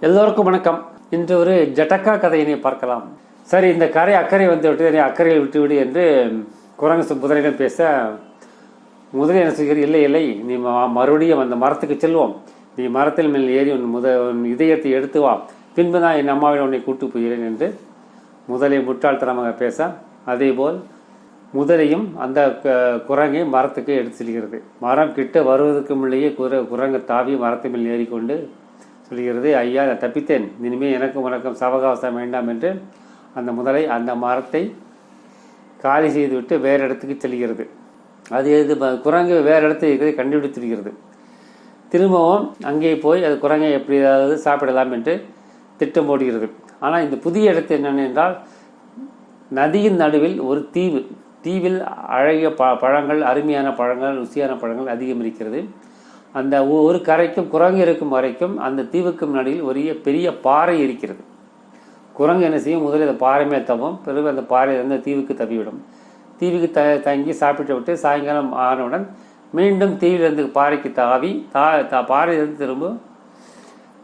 எல்லோருக்கும் வணக்கம். இன்று ஒரு ஜட்டக்கா கதையினை பார்க்கலாம். சரி, இந்த கரை அக்கறை வந்து விட்டு என்னை அக்கறையில் விட்டுவிடு என்று குரங்கு முதலிடம் பேச, முதலில் என்ன செய்கிறது, இல்லை இல்லை, நீ மறுபடியும் அந்த மரத்துக்கு செல்வோம், நீ மரத்தில் மேல் ஏறி உன் இதயத்தை எடுத்து வா, பின்பு தான் என் அம்மாவை உன்னை கூட்டு போகிறேன் என்று முதலை முட்டாள்தனமாக பேச, அதேபோல் முதலையும் அந்த குரங்கை மரத்துக்கு எடுத்து செல்கிறது. மரம் கிட்ட வருவதற்கு முன்னேயே குரங்கு தாவி மரத்தின் மேல் ஏறிக்கொண்டு சொல்கிறது, ஐயா நான் தப்பித்தேன், இனிமேல் எனக்கும் உனக்கும் சவகாசம் வேண்டாம் என்று அந்த முதலை அந்த மரத்தை காலி செய்துவிட்டு வேறு இடத்துக்கு செல்கிறது. அது குரங்கு வேறு இடத்துல இருக்கிறதை கண்டுபிடித்திருக்கிறது. திரும்பவும் அங்கே போய் அது குரங்கை எப்படியாவது சாப்பிடலாம் என்று திட்டம் போடுகிறது. ஆனால் இந்த புதிய இடத்து என்னென்றால், நதியின் நடுவில் ஒரு தீவில் அழகிய பழங்கள், அருமையான பழங்கள், ருசியான பழங்கள் அதிகம் இருக்கிறது. அந்த ஒரு கரைக்கும் குரங்கு இருக்கும் வரைக்கும் அந்த தீவுக்கும் நடுவில் ஒரு பெரிய பாறை இருக்கிறது. குரங்கு என்ன செய்யும், முதலில் அந்த பாறை மேல் தவும், பிறகு அந்த பாறை அந்த தீவுக்கு தவிவிடும். தீவுக்கு தங்கி சாப்பிட்டு விட்டு சாயங்காலம் ஆனவுடன் மீண்டும் தீவிலிருந்து பாறைக்கு தாவி பாறையிலிருந்து திரும்ப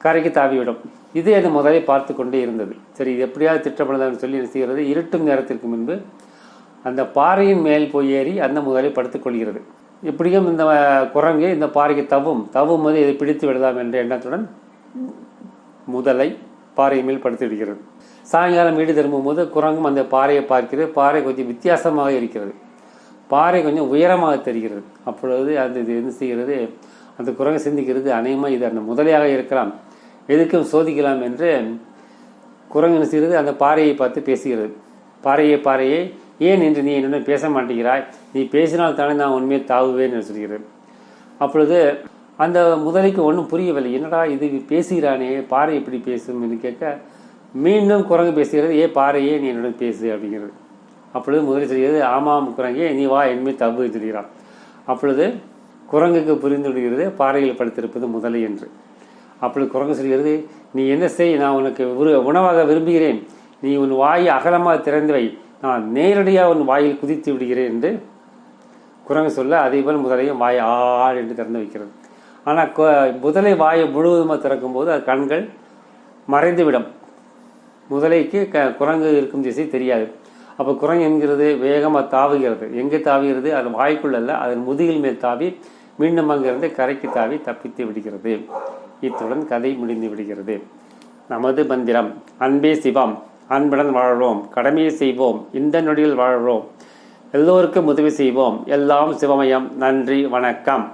கரைக்கு தாவிவிடும். இது அந்த முதலை பார்த்து கொண்டே இருந்தது. சரி, இது எப்படியாவது திட்டமிடலாம் சொல்லி என்ன செய்கிறது, இருட்டும் நேரத்திற்கு முன்பு அந்த பாறையின் மேல் போய் ஏறி அந்த முதலை படுத்துக் கொள்கிறது. இப்படியும் இந்த குரங்கு இந்த பாறைக்கு தவும் போது இதை பிடித்து விடலாம் என்ற எண்ணத்துடன் முதலை பாறை மேல் படுத்து விடுகிறது. சாயங்காலம் வீடு திரும்பும்போது குரங்கும் அந்த பாறையை பார்க்கிறது. பாறை கொஞ்சம் வித்தியாசமாக இருக்கிறது, பாறை கொஞ்சம் உயரமாக தெரிகிறது. அப்பொழுது அது என்ன செய்கிறது, அந்த குரங்கு சிந்திக்கிறது, அநேகமாக இது அந்த முதலையாக இருக்கலாம், எதுக்கும் சோதிக்கலாம் என்று குரங்கு என்ன செய்கிறது, அந்த பாறையை பார்த்து பேசுகிறது. பாறையே ஏன் என்று நீ என்னுடன் பேச மாட்டேங்கிறாய், நீ பேசினால் தானே நான் உண்மையை தாவுவேன் என்று சொல்கிறது. அப்பொழுது அந்த முதலைக்கு ஒன்றும் புரியவில்லை, என்னடா இது பேசுகிறானே, பாறை எப்படி பேசும் என்று கேட்க, மீண்டும் குரங்கு பேசுகிறது, பாறையே நீ என்னுடன் பேசு அப்படிங்கிறது. அப்பொழுது முதலை சொல்கிறது, ஆமாம் குரங்கே, நீ வா, என்மே தவு சொல்கிறான். அப்பொழுது குரங்குக்கு புரிந்து விடுகிறது பாறையில் படுத்திருப்பது முதலை என்று. அப்பொழுது குரங்கு சொல்கிறது, நீ என்ன செய், நான் உனக்கு உணவாக விரும்புகிறேன், நீ உன் வாயை அகலமாக திறந்து வை, நான் நேரடியாக உன் வாயில் குதித்து விடுகிறேன் என்று குரங்கு சொல்ல, அதே போல் முதலையும் வாயை ஆள் என்று திறந்து வைக்கிறது. ஆனால் முதலை வாயை முழுவதுமாக திறக்கும் போது அது கண்கள் மறைந்துவிடும். முதலைக்கு குரங்கு இருக்கும் திசை தெரியாது. அப்போ குரங்கு என்கிறது வேகமாக தாவுகிறது. எங்கே தாவுகிறது, அது வாய்க்குள்ளல்ல, அதன் முதுகில் மேல் தாவி மீண்டும் அங்கிருந்து கரைக்கு தாவி தப்பித்து விடுகிறது. இத்துடன் கதை முடிந்து விடுகிறது. நமது மந்திரம் அன்பே சிவம், அன்புடன் வாழ்வோம், கடமையை செய்வோம், இந்த நொடியில் வாழ்வோம், எல்லோருக்கும் உதவி செய்வோம், எல்லாம் சிவமயம். நன்றி, வணக்கம்.